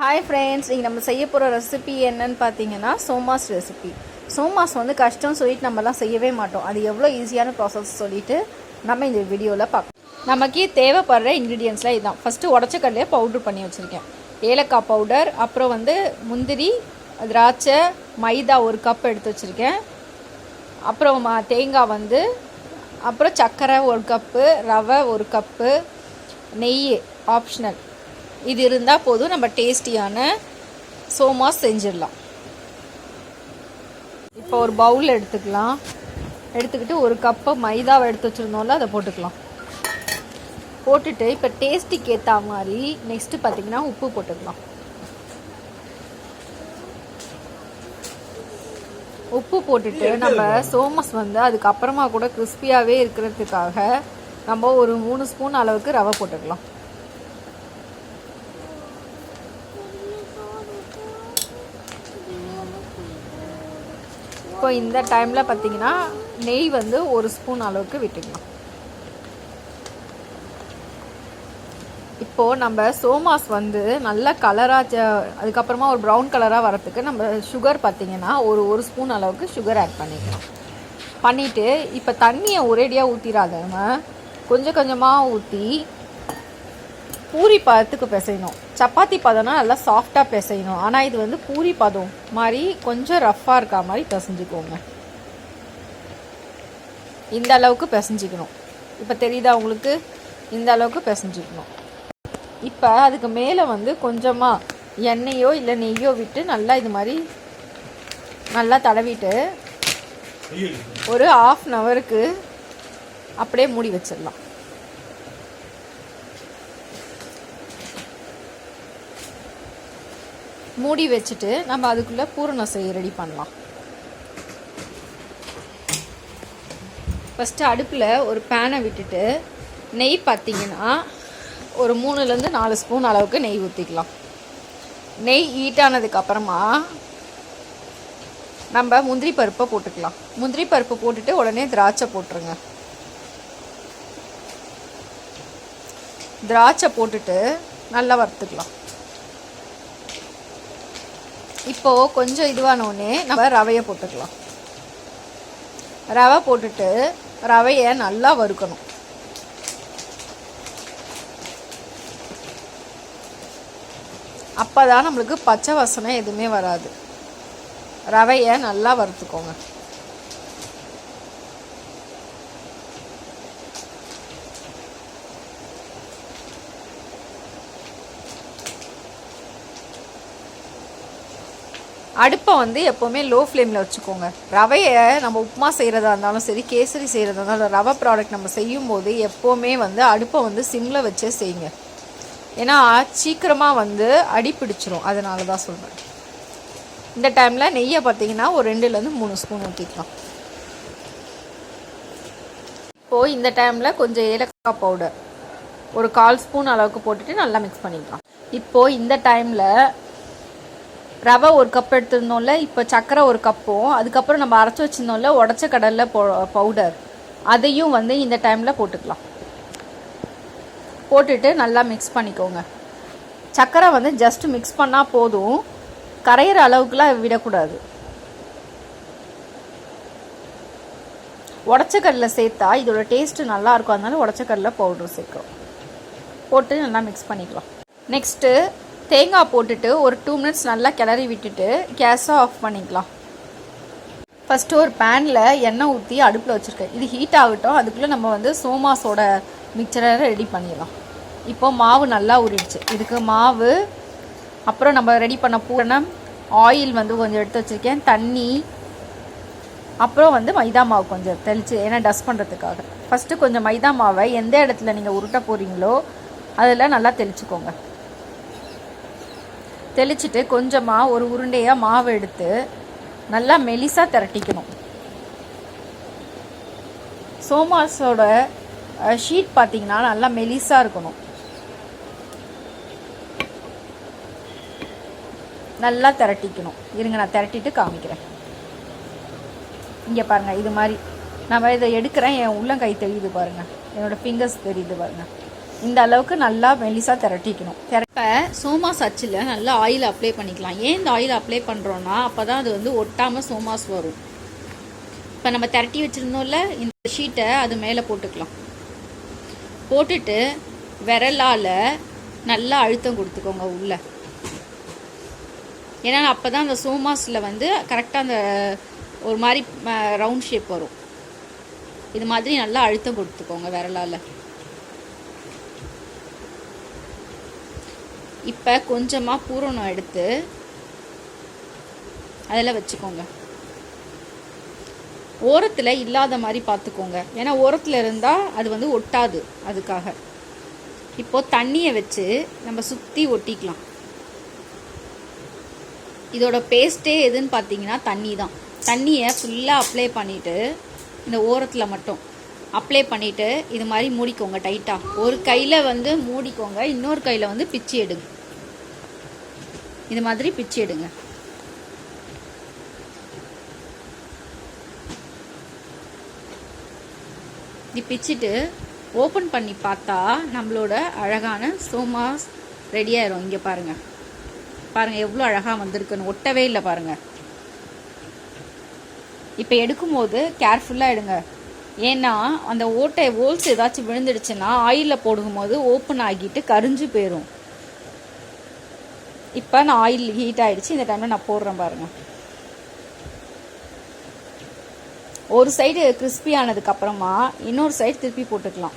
Hi friends, இன்றைக்கி நம்ம செய்ய போகிற ரெசிபி என்னன்னு பார்த்தீங்கன்னா சோமாஸ் ரெசிபி. சோமாஸ் வந்து கஷ்டம் சொல்லிட்டு நம்மலாம் செய்யவே மாட்டோம். அது எவ்வளோ ஈஸியான ப்ராசஸ் சொல்லிவிட்டு நம்ம இந்த வீடியோவில் பார்க்கலாம். நமக்கு தேவைப்படுற இன்க்ரீடியன்ஸ்லாம் இதுதான். ஃபஸ்ட்டு உடச்ச கடலையை பவுட்ரு பண்ணி வச்சுருக்கேன். ஏலக்காய் பவுடர், அப்புறம் வந்து முந்திரி, திராட்சை, மைதா 1 கப் எடுத்து வச்சுருக்கேன். அப்புறம் தேங்காய் வந்து, அப்புறம் சர்க்கரை 1 கப்பு, ரவை 1 கப்பு, நெய் ஆப்ஷனல். இது இருந்தால் போதும், நம்ம டேஸ்டியான சோமாஸ் செஞ்சிடலாம். இப்போ ஒரு பவுல் எடுத்துக்கலாம். எடுத்துக்கிட்டு 1 கப்பு மைதாவை எடுத்து வச்சுருந்தோம்ல, அதை போட்டுக்கலாம். போட்டுட்டு இப்போ டேஸ்ட்டுக்கு ஏற்ற மாதிரி நெக்ஸ்ட்டு பார்த்திங்கன்னா உப்பு போட்டுக்கலாம். உப்பு போட்டுட்டு நம்ம சோமாஸ் வந்து அதுக்கப்புறமா கூட கிறிஸ்பியாகவே இருக்கிறதுக்காக நம்ம ஒரு 3 ஸ்பூன் அளவுக்கு ரவை போட்டுக்கலாம். இப்போ இந்த டைமில் பார்த்திங்கன்னா நெய் வந்து 1 ஸ்பூன் அளவுக்கு விட்டுக்கலாம். இப்போது நம்ம சோமாஸ் வந்து நல்ல கலராக, அதுக்கப்புறமா ஒரு ப்ரௌன் கலராக வரத்துக்கு நம்ம சுகர் பார்த்திங்கன்னா ஒரு ஸ்பூன் அளவுக்கு சுகர் ஆட் பண்ணிக்கலாம். பண்ணிவிட்டு இப்போ தண்ணியை ஒரேடியாக ஊற்றிடாதவங்க கொஞ்சம் கொஞ்சமாக ஊற்றி பூரி பதத்துக்கு பிசையணும். சப்பாத்தி பதம்னா நல்லா சாஃப்டாக பிசையணும். ஆனால் இது வந்து பூரி பதம் மாதிரி கொஞ்சம் ரஃப்பாக இருக்கா மாதிரி பிசைஞ்சிக்கோங்க. இந்த அளவுக்கு பிசைஞ்சிக்கணும். இப்போ தெரியுதா உங்களுக்கு? இந்த அளவுக்கு பிசைஞ்சிக்கணும். இப்போ அதுக்கு மேலே வந்து கொஞ்சமாக எண்ணெயோ இல்லை நெய்யோ விட்டு நல்லா இது மாதிரி நல்லா தடவிட்டு ஒரு 1/2 ஹவருக்கு அப்படியே மூடி வச்சிடலாம். மூடி வச்சுட்டு நம்ம அதுக்குள்ளே பூரணம் செய்ய ரெடி பண்ணலாம். ஃபஸ்ட்டு அடுப்பில் ஒரு பேனை விட்டுட்டு நெய் பார்த்திங்கன்னா ஒரு 3லேருந்து 4 ஸ்பூன் அளவுக்கு நெய் ஊற்றிக்கலாம். நெய் ஹீட்டானதுக்கப்புறமா நம்ம முந்திரி பருப்பை போட்டுக்கலாம். முந்திரி பருப்பு போட்டுட்டு உடனே திராட்சை போட்டுருங்க. திராட்சை போட்டுட்டு நல்லா வறுத்துக்கலாம். இப்போது கொஞ்சம் இதுவானோடனே நம்ம ரவையை போட்டுக்கலாம். ரவை போட்டுட்டு ரவையை நல்லா வறுக்கணும். அப்போ தான் நம்மளுக்கு பச்சை வாசனை எதுவுமே வராது. ரவையை நல்லா வறுத்துக்கோங்க. அடுப்பை வந்து எப்போவுமே லோ ஃப்ளேமில் வச்சுக்கோங்க. ரவையை நம்ம உப்புமா செய்கிறதா இருந்தாலும் சரி, கேசரி செய்கிறதா இருந்தாலும் ரவை ப்ராடக்ட் நம்ம செய்யும்போது எப்போவுமே வந்து அடுப்பை வந்து சிம்மில் வச்சே செய்யுங்க. ஏன்னா சீக்கிரமாக வந்து அடி பிடிச்சிரும். அதனால தான் சொல்கிறேன். இந்த டைமில் நெய்யை பார்த்திங்கன்னா ஒரு 2லேருந்து 3 ஸ்பூன் ஊற்றிக்கலாம். இப்போது இந்த டைமில் கொஞ்சம் ஏலக்காய் பவுடர் ஒரு 1/4 ஸ்பூன் அளவுக்கு போட்டுட்டு நல்லா மிக்ஸ் பண்ணிக்கலாம். இப்போது இந்த டைமில் ரவை 1 கப் எடுத்துருந்தோம்ல, இப்போ சர்க்கரை 1 கப்பும், அதுக்கப்புறம் நம்ம அரைச்சி வச்சுருந்தோம்ல உடச்ச கடலை பவுடர், அதையும் வந்து இந்த டைமில் போட்டுக்கலாம். போட்டுட்டு நல்லா மிக்ஸ் பண்ணிக்கோங்க. சர்க்கரை வந்து ஜஸ்ட் மிக்ஸ் பண்ணால் போதும், கரையிற அளவுக்குலாம் விடக்கூடாது. உடச்ச கடலை சேர்த்தா இதோட டேஸ்ட்டு நல்லாயிருக்கும். அதனால உடச்ச கடலை பவுடர் சேர்க்குறோம். போட்டு நல்லா மிக்ஸ் பண்ணிக்கலாம். நெக்ஸ்ட்டு தேங்காய் போட்டுட்டு ஒரு 2 மினிட்ஸ் நல்லா கிளறி விட்டுட்டு கேஸை ஆஃப் பண்ணிக்கலாம். ஃபஸ்ட்டு ஒரு பேனில் எண்ணெய் ஊற்றி அடுப்பில் வச்சுருக்கேன். இது ஹீட் ஆகட்டும். அதுக்குள்ளே நம்ம வந்து சோமாஸோட மிக்சரை ரெடி பண்ணிடலாம். இப்போ மாவு நல்லா ஊறிடுச்சு. இதுக்கு மாவு, அப்புறம் நம்ம ரெடி பண்ண பூரணம், ஆயில் வந்து கொஞ்சம் எடுத்து வச்சுருக்கேன், தண்ணி, அப்புறம் வந்து மைதா மாவு கொஞ்சம் தெளித்து, ஏன்னா டஸ்ட் பண்ணுறதுக்காக. ஃபஸ்ட்டு கொஞ்சம் மைதா மாவை எந்த இடத்துல நீங்கள் உருட்ட போகிறீங்களோ அதில் நல்லா தெளிச்சுக்கோங்க. தெளிச்சுட்டு கொஞ்சமாக ஒரு உருண்டையாக மாவு எடுத்து நல்லா மெலிசாக திரட்டிக்கணும். சோமாஸோட ஷீட் பார்த்திங்கன்னா நல்லா மெலிசாக இருக்கணும். நல்லா திரட்டிக்கணும். இருங்க, நான் திரட்டிட்டு காமிக்கிறேன். இங்கே பாருங்கள், இது மாதிரி நம்ம இதை எடுக்கிறேன். என் உள்ளங்கை தெரியுது பாருங்கள், என்னோடய ஃபிங்கர்ஸ் தெரியுது பாருங்கள். இந்த அளவுக்கு நல்லா மெலிசாக திரட்டிக்கணும். இப்போ சோமாஸ் அச்சில் நல்லா ஆயில் அப்ளை பண்ணிக்கலாம். ஏன் இந்த ஆயில் அப்ளை பண்ணுறோன்னா அப்போ தான் அது வந்து ஒட்டாமல் சோமாஸ் வரும். இப்போ நம்ம திரட்டி வச்சுருந்தோம்ல இந்த ஷீட்டை அது மேலே போட்டுக்கலாம். போட்டுட்டு விரலால் நல்லா அழுத்தம் கொடுத்துக்கோங்க உள்ள. ஏன்னா அப்போ தான் அந்த சோமாஸில் வந்து கரெக்டாக அந்த ஒரு மாதிரி ரவுண்ட் ஷேப் வரும். இது மாதிரி நல்லா அழுத்தம் கொடுத்துக்கோங்க விரலால். இப்போ கொஞ்சமாக பூரணம் எடுத்து அதில் வச்சுக்கோங்க. ஓரத்தில் இல்லாத மாதிரி பார்த்துக்கோங்க. ஏன்னா ஓரத்தில் இருந்தால் அது வந்து ஒட்டாது. அதுக்காக இப்போது தண்ணியை வச்சு நம்ம சுற்றி ஒட்டிக்கலாம். இதோட பேஸ்ட்டே எதுன்னு பார்த்தீங்கன்னா தண்ணி தான். தண்ணியை ஃபுல்லாக அப்ளை பண்ணிவிட்டு இந்த ஓரத்தில் மட்டும் அப்ளை பண்ணிவிட்டு இது மாதிரி மூடிக்கோங்க டைட்டாக. ஒரு கையில் வந்து மூடிக்கோங்க, இன்னொரு கையில் வந்து பிச்சு எடுங்க. இது மாதிரி பிச்சு எடுங்க. இது பிச்சுட்டு ஓப்பன் பண்ணி பார்த்தா நம்மளோட அழகான சோமாஸ் ரெடி ஆயிரும். இங்கே பாருங்கள், பாருங்கள் எவ்வளோ அழகாக வந்திருக்குன்னு. ஒட்டவே இல்லை பாருங்கள். இப்போ எடுக்கும்போது கேர்ஃபுல்லாக எடுங்க. ஏன்னா அந்த ஹோல்ஸ் ஏதாச்சும் விழுந்துடுச்சுன்னா ஆயிலில் போடும்போது ஓப்பன் ஆகிட்டு கரிஞ்சு போயிடும். இப்போ நான் ஆயில் ஹீட் ஆகிடுச்சு. இந்த டைமில் நான் போடுறேன் பாருங்கள். ஒரு சைடு கிறிஸ்பி ஆனதுக்கப்புறமா இன்னொரு சைடு திருப்பி போட்டுக்கலாம்.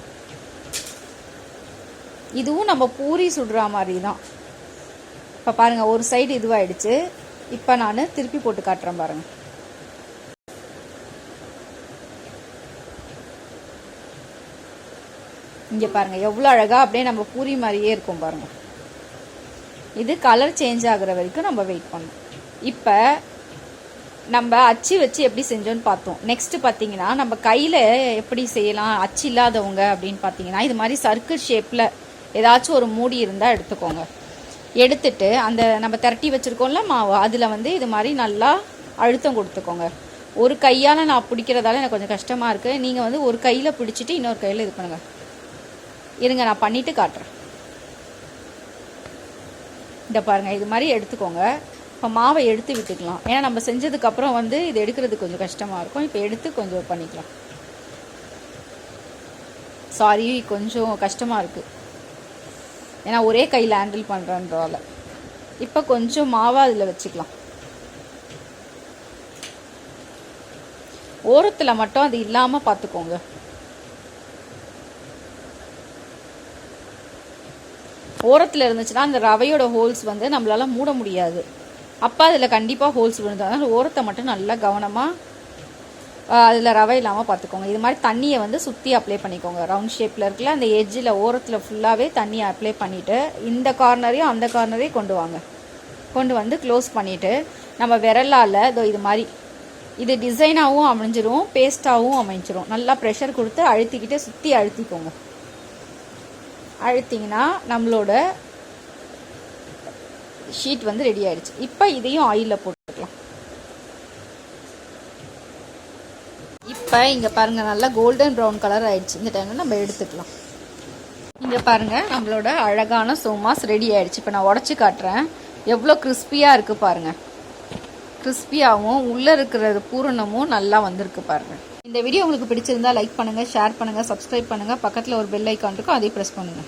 இதுவும் நம்ம பூரி சுடுற மாதிரி தான். இப்போ பாருங்கள் ஒரு சைடு இதுவாகிடுச்சு. இப்போ நான் திருப்பி போட்டு காட்டுறேன் பாருங்கள். இங்கே பாருங்கள் எவ்வளோ அழகாக அப்படியே நம்ம பூரி மாதிரியே இருக்கும் பாருங்கள். இது கலர் சேஞ்ச் ஆகுற வரைக்கும் நம்ம வெயிட் பண்ணணும். இப்போ நம்ம அச்சு வச்சு எப்படி செஞ்சோன்னு பார்த்தோம். நெக்ஸ்ட்டு பார்த்தீங்கன்னா நம்ம கையில் எப்படி செய்யலாம் அச்சு இல்லாதவங்க அப்படின்னு பார்த்தீங்கன்னா இது மாதிரி சர்க்கிள் ஷேப்பில் ஏதாச்சும் ஒரு மூடி இருந்தால் எடுத்துக்கோங்க. எடுத்துட்டு அந்த நம்ம திரட்டி வச்சுருக்கோம்ல மாவு அதில் வந்து இது மாதிரி நல்லா அழுத்தம் கொடுத்துக்கோங்க. ஒரு கையால் நான் பிடிக்கிறதால எனக்கு கொஞ்சம் கஷ்டமாக இருக்குது. நீங்கள் வந்து ஒரு கையில் பிடிச்சிட்டு இன்னொரு கையில் இது பண்ணுங்கள். இருங்க நான் பண்ணிவிட்டு காட்டுறேன். இந்த பாருங்கள் இது மாதிரி எடுத்துக்கோங்க. இப்போ மாவை எடுத்து விட்டுக்கலாம். ஏன்னா நம்ம செஞ்சதுக்கப்புறம் வந்து இது எடுக்கிறது கொஞ்சம் கஷ்டமாக இருக்கும். இப்போ எடுத்து கொஞ்சம் பண்ணிக்கலாம். சாரி கொஞ்சம் கஷ்டமாக இருக்குது, ஏன்னா ஒரே கையில் ஹேண்டில் பண்ணுறன்றதால. இப்போ கொஞ்சம் மாவை அதில் வச்சுக்கலாம். ஓரத்தில் மட்டும் அது இல்லாமல் பார்த்துக்கோங்க. ஓரத்தில் இருந்துச்சுன்னா அந்த ரவையோட ஹோல்ஸ் வந்து நம்மளால் மூட முடியாது. அப்போ அதில் கண்டிப்பாக ஹோல்ஸ் விழுந்து. அதனால் ஓரத்தை மட்டும் நல்லா கவனமாக அதில் ரவை இல்லாமல் பார்த்துக்கோங்க. இது மாதிரி தண்ணியை வந்து சுற்றி அப்ளை பண்ணிக்கோங்க. ரவுண்ட் ஷேப்பில் இருக்குல்ல அந்த எட்ஜில் ஓரத்தில் ஃபுல்லாகவே தண்ணியை அப்ளை பண்ணிவிட்டு இந்த கார்னரையும் அந்த கார்னரையும் கொண்டு வந்து க்ளோஸ் பண்ணிவிட்டு நம்ம விரலால் இது மாதிரி இது டிசைனாகவும் அமைஞ்சிரும், பேஸ்ட்டாகவும் அமைஞ்சிரும். நல்லா ப்ரெஷர் கொடுத்து அழுத்திக்கிட்டு சுற்றி அழுத்திக்கோங்க. அழுத்திங்கன்னா நம்மளோட ஷீட் வந்து ரெடி ஆயிடுச்சு. இப்போ இதையும் ஆயிலில் போட்டுக்கலாம். இப்போ இங்கே பாருங்கள் நல்லா கோல்டன் ப்ரௌன் கலர் ஆயிடுச்சு. இந்த டைமில் நம்ம எடுத்துக்கலாம். இங்கே பாருங்கள் நம்மளோட அழகான சோமாஸ் ரெடி ஆயிடுச்சு. இப்போ நான் உடச்சி காட்டுறேன். எவ்வளோ கிறிஸ்பியாக இருக்குது பாருங்கள். கிறிஸ்பியாகவும் உள்ளே இருக்கிற பூரணமும் நல்லா வந்திருக்கு பாருங்கள். இந்த வீடியோ உங்களுக்கு பிடிச்சிருந்தா லைக் பண்ணுங்கள், ஷேர் பண்ணுங்கள், சப்ஸ்கிரைப் பண்ணுங்கள். பக்கத்தில் ஒரு பெல் ஐக்கான் இருக்கும், அதையும் ப்ரெஸ் பண்ணுங்கள்.